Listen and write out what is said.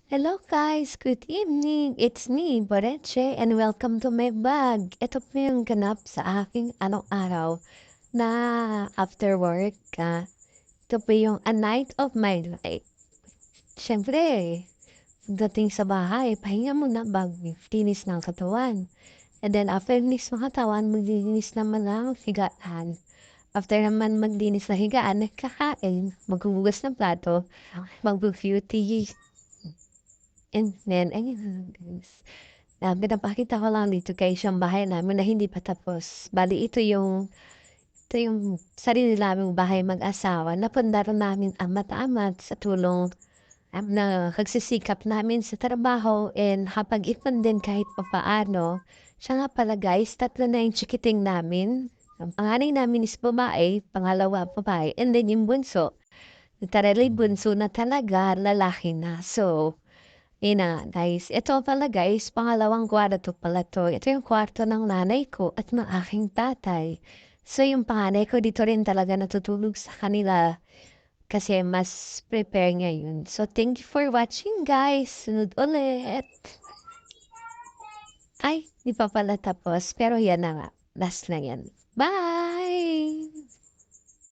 Hello guys, good evening. It's me, Boreche, and welcome to my vlog. Ito po yung ganap sa aking araw-araw na after work. Ito po yung a night of my life. Siyempre, pagdating sa bahay, pahinga muna bago linis ng katawan. And then after linis ng katawan, maglilinis naman ng higaan. After naman maglinis ng higaan, kakain, maghuhugas ng plato, mag-beauty, and then, ayun guys. Pinapakita ko lang dito guys yung bahay namin na hindi pa tapos. Bali ito yung sarili naming bahay mag-asawa na pundar namin amat-amat sa tulong na pagsisikap namin sa trabaho and kapag-ipon din kahit papaano. Siya nga pala guys, tatlo na yung chikiting namin. Ang panganay namin is babae, pangalawa babae, and then yung bunso. Literally bunso na talaga, lalaki na. So, yun na nga guys. Ito pala guys, pangalawang kwarto pala 'to. Ito yung kwarto ng nanay ko at ng aking tatay. So yung panganay ko dito rin talaga natutulog sa kanila kasi mas prepare ngayon. So thank you for watching guys. Sunod ulit. Ay, di pa pala tapos. Pero yan na nga. Last na yan. Bye!